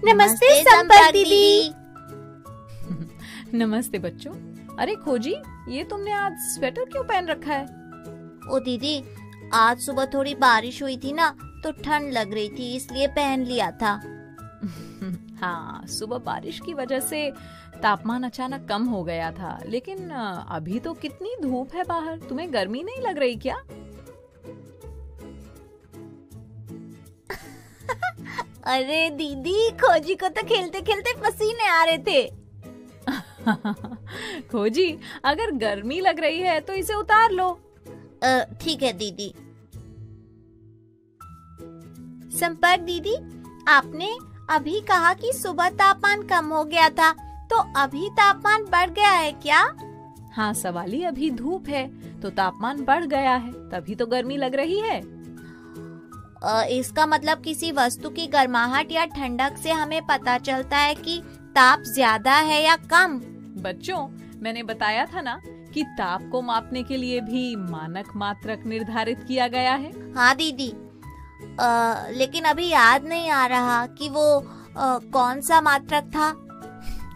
नमस्ते संपर्क दीदी। नमस्ते बच्चों। अरे खोजी, ये तुमने आज स्वेटर क्यों पहन रखा है? ओ दीदी, आज सुबह थोड़ी बारिश हुई थी ना, तो ठंड लग रही थी, इसलिए पहन लिया था। हाँ, सुबह बारिश की वजह से तापमान अचानक कम हो गया था, लेकिन अभी तो कितनी धूप है बाहर। तुम्हें गर्मी नहीं लग रही क्या? अरे दीदी, खोजी को तो खेलते खेलते पसीने आ रहे थे। खोजी, अगर गर्मी लग रही है तो इसे उतार लो। ठीक है दीदी। संपर्क दीदी, आपने अभी कहा कि सुबह तापमान कम हो गया था, तो अभी तापमान बढ़ गया है क्या? हाँ सवाली, अभी धूप है तो तापमान बढ़ गया है, तभी तो गर्मी लग रही है। इसका मतलब किसी वस्तु की गर्माहट या ठंडक से हमें पता चलता है कि ताप ज्यादा है या कम। बच्चों, मैंने बताया था ना कि ताप को मापने के लिए भी मानक मात्रक निर्धारित किया गया है। हाँ दीदी, लेकिन अभी याद नहीं आ रहा कि वो कौन सा मात्रक था।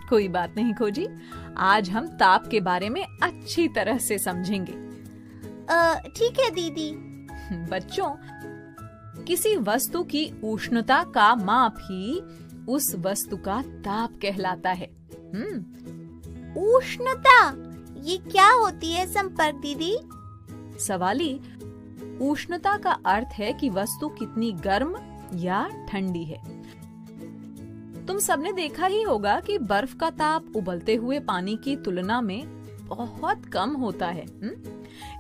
कोई बात नहीं खोजी, आज हम ताप के बारे में अच्छी तरह से समझेंगे। ठीक है दीदी। बच्चों, किसी वस्तु की उष्णता का माप ही उस वस्तु का ताप कहलाता है। उष्णता, ये क्या होती है संपर्क दीदी? सवाली, उष्णता का अर्थ है कि वस्तु कितनी गर्म या ठंडी है। तुम सबने देखा ही होगा कि बर्फ का ताप उबलते हुए पानी की तुलना में बहुत कम होता है।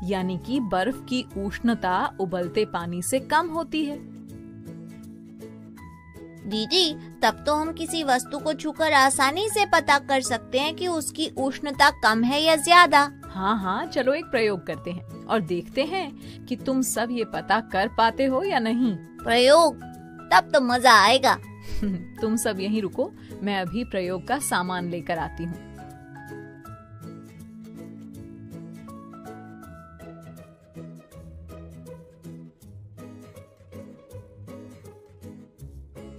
यानी कि बर्फ की उष्णता उबलते पानी से कम होती है। दीदी, तब तो हम किसी वस्तु को छूकर आसानी से पता कर सकते हैं कि उसकी उष्णता कम है या ज्यादा। हाँ, चलो एक प्रयोग करते हैं और देखते हैं कि तुम सब ये पता कर पाते हो या नहीं। प्रयोग? तब तो मजा आएगा। तुम सब यहीं रुको, मैं अभी प्रयोग का सामान लेकर आती हूँ।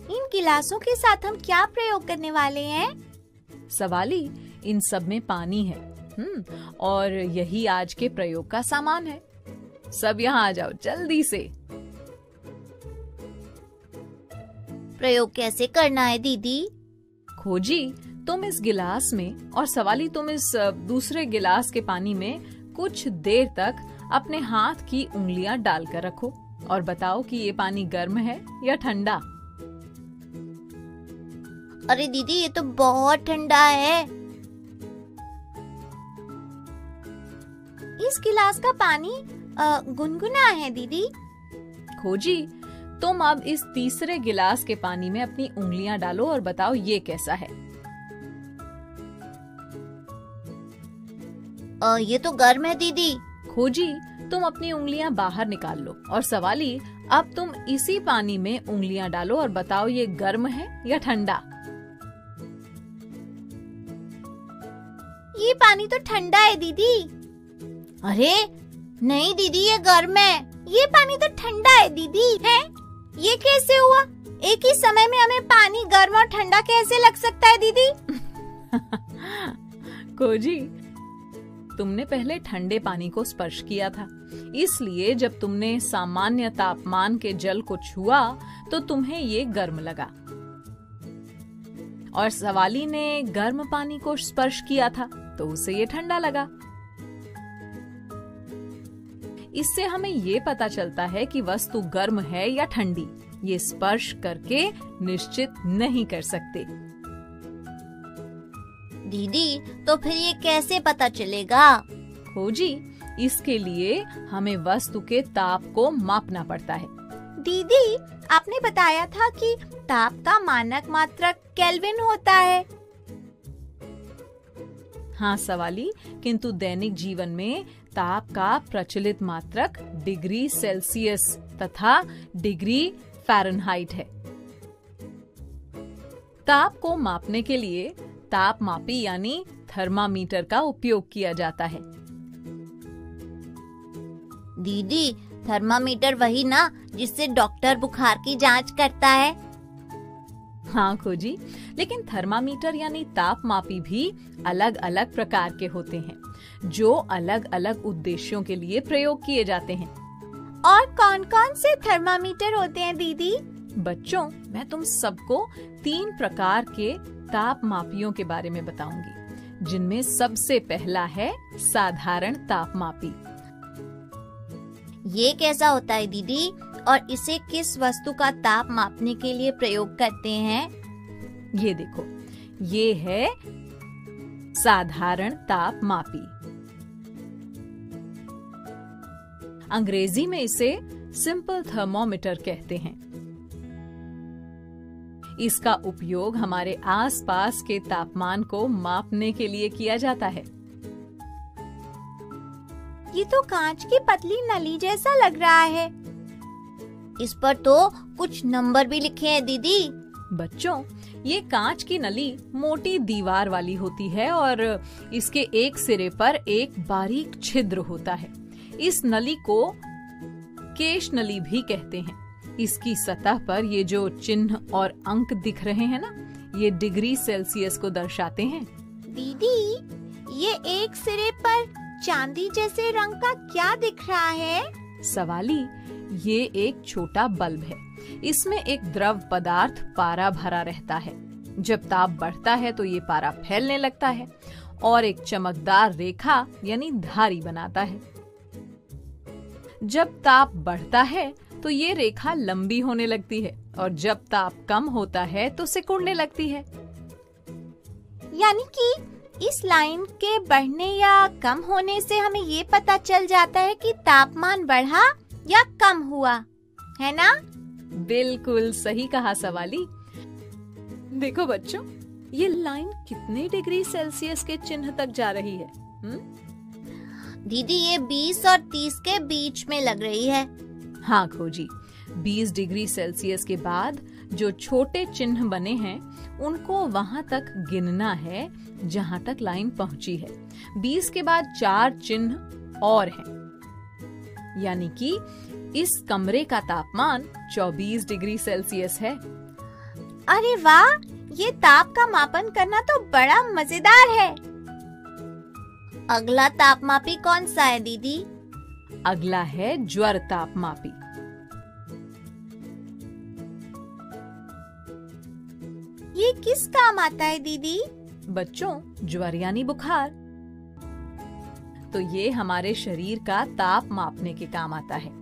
इन गिलासों के साथ हम क्या प्रयोग करने वाले हैं? सवाली, इन सब में पानी है। और यही आज के प्रयोग का सामान है। सब यहाँ आ जाओ जल्दी से। प्रयोग कैसे करना है दीदी? खोजी, तुम इस गिलास में और सवाली तुम इस दूसरे गिलास के पानी में कुछ देर तक अपने हाथ की उंगलियां डालकर रखो और बताओ कि ये पानी गर्म है या ठंडा। अरे दीदी, ये तो बहुत ठंडा है। इस गिलास का पानी गुनगुना है दीदी। खोजी, तुम अब इस तीसरे गिलास के पानी में अपनी उंगलियां डालो और बताओ ये कैसा है। ये तो गर्म है दीदी। खोजी, तुम अपनी उंगलियां बाहर निकाल लो और सवाली, अब तुम इसी पानी में उंगलियां डालो और बताओ ये गर्म है या ठंडा। ये पानी तो ठंडा है दीदी। अरे नहीं दीदी, ये गर्म है। ये पानी तो ठंडा है दीदी। है? ये कैसे हुआ? एक ही समय में हमें पानी गर्म और ठंडा कैसे लग सकता है दीदी? खोजी, तुमने पहले ठंडे पानी को स्पर्श किया था, इसलिए जब तुमने सामान्य तापमान के जल को छुआ तो तुम्हें ये गर्म लगा। और सवाली ने गर्म पानी को स्पर्श किया था तो उसे ये ठंडा लगा। इससे हमें ये पता चलता है कि वस्तु गर्म है या ठंडी, ये स्पर्श करके निश्चित नहीं कर सकते। दीदी, तो फिर ये कैसे पता चलेगा? खोजी, इसके लिए हमें वस्तु के ताप को मापना पड़ता है। दीदी, आपने बताया था कि ताप का मानक मात्रक केल्विन होता है। हाँ सवाली, किंतु दैनिक जीवन में ताप का प्रचलित मात्रक डिग्री सेल्सियस तथा डिग्री फ़ारेनहाइट है। ताप को मापने के लिए तापमापी यानी थर्मामीटर का उपयोग किया जाता है। दीदी, थर्मामीटर वही ना जिससे डॉक्टर बुखार की जांच करता है? हाँ खोजी, लेकिन थर्मामीटर यानी तापमापी भी अलग अलग प्रकार के होते हैं जो अलग अलग उद्देश्यों के लिए प्रयोग किए जाते हैं। और कौन कौन से थर्मामीटर होते हैं दीदी? बच्चों, मैं तुम सबको 3 प्रकार के तापमापियों के बारे में बताऊंगी, जिनमें सबसे पहला है साधारण तापमापी। ये कैसा होता है दीदी, और इसे किस वस्तु का ताप मापने के लिए प्रयोग करते हैं? ये देखो, ये है साधारण तापमापी। अंग्रेजी में इसे सिंपल थर्मोमीटर कहते हैं। इसका उपयोग हमारे आसपास के तापमान को मापने के लिए किया जाता है। ये तो कांच की पतली नली जैसा लग रहा है। इस पर तो कुछ नंबर भी लिखे हैं दीदी। बच्चों, ये कांच की नली मोटी दीवार वाली होती है और इसके एक सिरे पर एक बारीक छिद्र होता है। इस नली को केश नली भी कहते हैं। इसकी सतह पर ये जो चिन्ह और अंक दिख रहे हैं ना, ये डिग्री सेल्सियस को दर्शाते हैं। दीदी, ये एक सिरे पर चांदी जैसे रंग का क्या दिख रहा है? सवाली, ये एक छोटा बल्ब है। इसमें एक द्रव पदार्थ पारा भरा रहता है। जब ताप बढ़ता है तो ये पारा फैलने लगता है और एक चमकदार रेखा यानी धारी बनाता है। जब ताप बढ़ता है तो ये रेखा लंबी होने लगती है और जब ताप कम होता है तो सिकुड़ने लगती है। यानी कि इस लाइन के बढ़ने या कम होने से हमें ये पता चल जाता है कि तापमान बढ़ा या कम हुआ, है ना? बिल्कुल सही कहा सवाली। देखो बच्चों, ये लाइन कितने डिग्री सेल्सियस के चिन्ह तक जा रही है? दीदी, ये 20 और 30 के बीच में लग रही है। हाँ खोजी, 20 डिग्री सेल्सियस के बाद जो छोटे चिन्ह बने हैं उनको वहां तक गिनना है जहां तक लाइन पहुंची है। 20 के बाद 4 चिन्ह और हैं, यानी कि इस कमरे का तापमान 24 डिग्री सेल्सियस है। अरे वाह, ये ताप का मापन करना तो बड़ा मजेदार है। अगला तापमापी कौन सा है दीदी? अगला है ज्वर तापमापी। ये किस काम आता है दीदी? बच्चों, ज्वर यानी बुखार, तो ये हमारे शरीर का ताप मापने के काम आता है।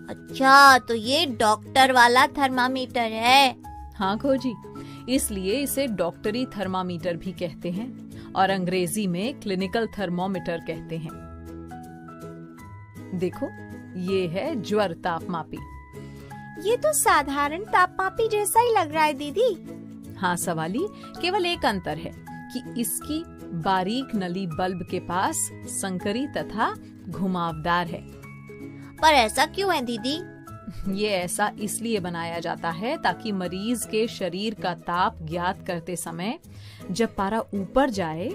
अच्छा, तो ये डॉक्टर वाला थर्मामीटर है। हाँ खोजी, इसलिए इसे डॉक्टरी थर्मामीटर भी कहते हैं और अंग्रेजी में क्लिनिकल थर्मोमीटर कहते हैं। देखो, ये है ज्वर तापमापी। ये तो साधारण तापमापी जैसा ही लग रहा है दीदी। हाँ सवाली, केवल एक अंतर है कि इसकी बारीक नली बल्ब के पास संकरी तथा घुमावदार है। पर ऐसा क्यों है दीदी? ये ऐसा इसलिए बनाया जाता है ताकि मरीज के शरीर का ताप ज्ञात करते समय जब पारा ऊपर जाए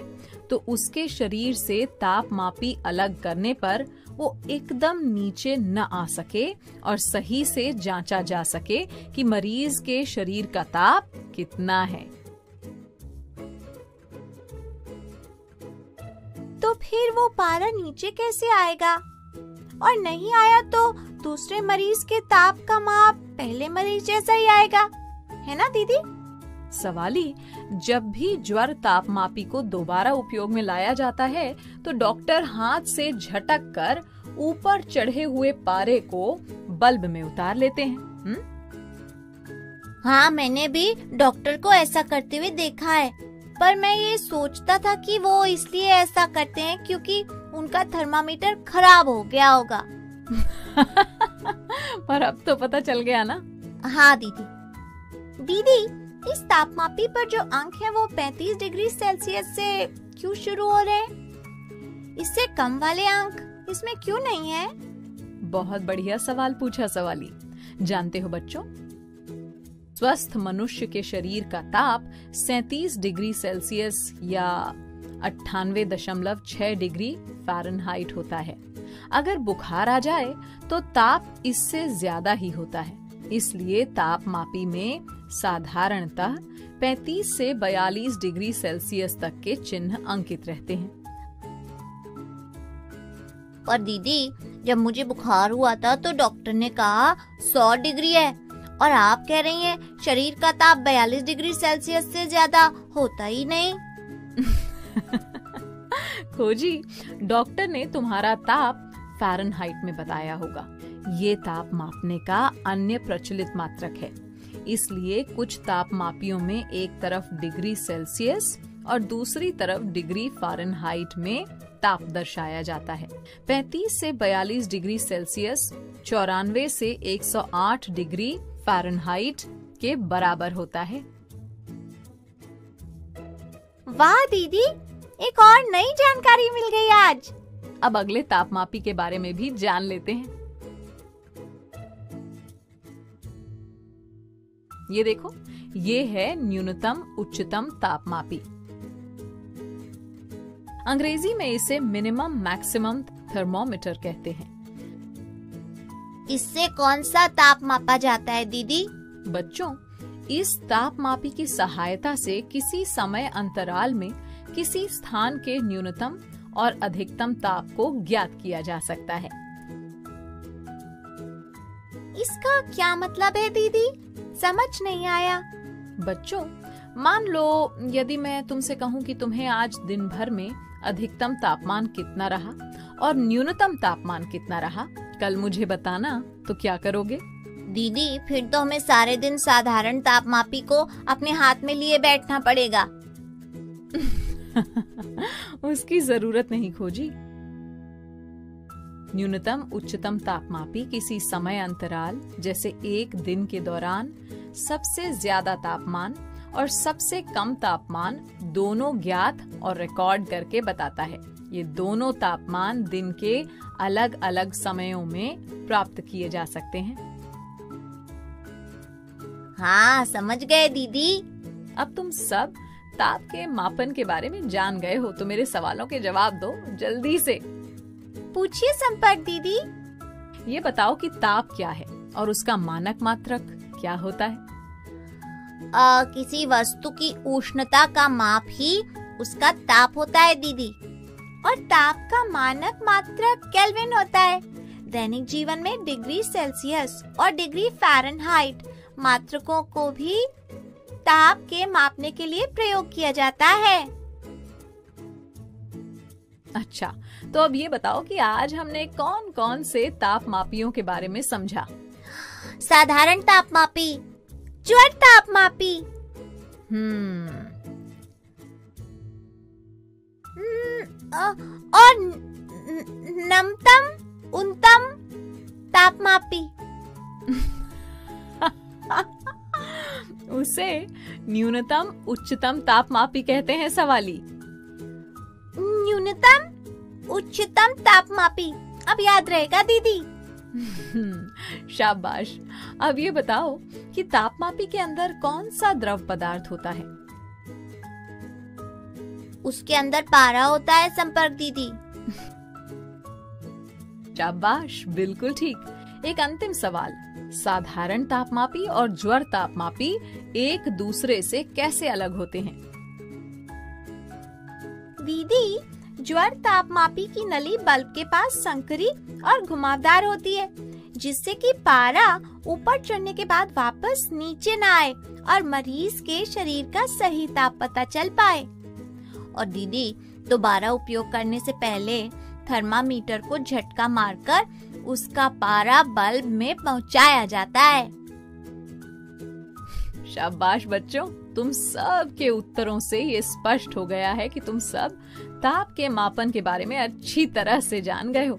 तो उसके शरीर से तापमापी अलग करने पर वो एकदम नीचे न आ सके और सही से जांचा जा सके कि मरीज के शरीर का ताप कितना है। तो फिर वो पारा नीचे कैसे आएगा? और नहीं आया तो दूसरे मरीज के ताप का माप पहले मरीज जैसा ही आएगा, है ना दीदी? सवाली, जब भी ज्वर तापमापी को दोबारा उपयोग में लाया जाता है तो डॉक्टर हाथ से झटक कर ऊपर चढ़े हुए पारे को बल्ब में उतार लेते हैं। हाँ, मैंने भी डॉक्टर को ऐसा करते हुए देखा है, पर मैं ये सोचता था कि वो इसलिए ऐसा करते हैं क्योंकि उनका थर्मामीटर खराब हो गया होगा। अब तो पता चल गया ना? हाँ दीदी। दीदी, इस तापमापी पर जो अंक है वो 35 डिग्री सेल्सियस से क्यों शुरू हो रहे हैं? इससे कम वाले अंक इसमें क्यों नहीं है? बहुत बढ़िया सवाल पूछा सवाली। जानते हो बच्चों, स्वस्थ मनुष्य के शरीर का ताप 37 डिग्री सेल्सियस या 98.6 डिग्री फ़ारेनहाइट होता है। अगर बुखार आ जाए तो ताप इससे ज्यादा ही होता है। इसलिए तापमापी में साधारणतः 35 से 42 डिग्री सेल्सियस तक के चिन्ह अंकित रहते हैं। पर दीदी, जब मुझे बुखार हुआ था तो डॉक्टर ने कहा 100 डिग्री है, और आप कह रही हैं शरीर का ताप 42 डिग्री सेल्सियस से ज्यादा होता ही नहीं। खोजी, डॉक्टर ने तुम्हारा ताप फ़ारेनहाइट में बताया होगा। ये ताप मापने का अन्य प्रचलित मात्रक है। इसलिए कुछ तापमापियों में एक तरफ डिग्री सेल्सियस और दूसरी तरफ डिग्री फ़ारेनहाइट में ताप दर्शाया जाता है। 35 से 42 डिग्री सेल्सियस 94 से 108 डिग्री फ़ारेनहाइट के बराबर होता है। वाह दीदी, एक और नई जानकारी मिल गई आज। अब अगले तापमापी के बारे में भी जान लेते हैं। ये देखो, ये है न्यूनतम उच्चतम तापमापी। अंग्रेजी में इसे मिनिमम मैक्सिमम थर्मोमीटर कहते हैं। इससे कौन सा ताप मापा जाता है दीदी? बच्चों, इस तापमापी की सहायता से किसी समय अंतराल में किसी स्थान के न्यूनतम और अधिकतम ताप को ज्ञात किया जा सकता है। इसका क्या मतलब है दीदी? समझ नहीं आया। बच्चों, मान लो यदि मैं तुमसे कहूँ कि तुम्हें आज दिन भर में अधिकतम तापमान कितना रहा और न्यूनतम तापमान कितना रहा, कल मुझे बताना, तो क्या करोगे? दीदी, फिर तो हमें सारे दिन साधारण तापमापी को अपने हाथ में लिए बैठना पड़ेगा। उसकी जरूरत नहीं खोजी। न्यूनतम उच्चतम तापमापी किसी समय अंतराल जैसे एक दिन के दौरान सबसे ज्यादा तापमान और सबसे कम तापमान दोनों ज्ञात और रिकॉर्ड करके बताता है। ये दोनों तापमान दिन के अलग अलग समयों में प्राप्त किए जा सकते हैं। हाँ, समझ गए दीदी। अब तुम सब ताप के मापन के बारे में जान गए हो, तो मेरे सवालों के जवाब दो जल्दी से। पूछिए संपर्क दीदी। ये बताओ कि ताप क्या है और उसका मानक मात्रक क्या होता है? किसी वस्तु की उष्णता का माप ही उसका ताप होता है दीदी, और ताप का मानक मात्रक केल्विन होता है। दैनिक जीवन में डिग्री सेल्सियस और डिग्री फ़ारेनहाइट मात्रकों को भी ताप के मापने के लिए प्रयोग किया जाता है। अच्छा, तो अब ये बताओ कि आज हमने कौन कौन से तापमापियों के बारे में समझा? साधारण तापमापी, ज्वर तापमापी, और नमतम उन्नतम तापमापी। उसे न्यूनतम उच्चतम तापमापी कहते हैं सवाली। न्यूनतम उच्चतम तापमापी, अब याद रहेगा दीदी। शाबाश। अब ये बताओ कि तापमापी के अंदर कौन सा द्रव पदार्थ होता है? उसके अंदर पारा होता है संपर्क दीदी। शाबाश, बिल्कुल ठीक। एक अंतिम सवाल, साधारण तापमापी और ज्वर तापमापी एक दूसरे से कैसे अलग होते हैं? दीदी, ज्वर तापमापी की नली बल्ब के पास संकरी और घुमावदार होती है, जिससे कि पारा ऊपर चढ़ने के बाद वापस नीचे न आए और मरीज के शरीर का सही ताप पता चल पाए। और दीदी, दोबारा उपयोग करने से पहले थर्मामीटर को झटका मारकर उसका पारा बल्ब में पहुंचाया जाता है। शाबाश बच्चों, तुम सब के उत्तरों से ये स्पष्ट हो गया है कि तुम सब ताप के मापन के बारे में अच्छी तरह से जान गए हो।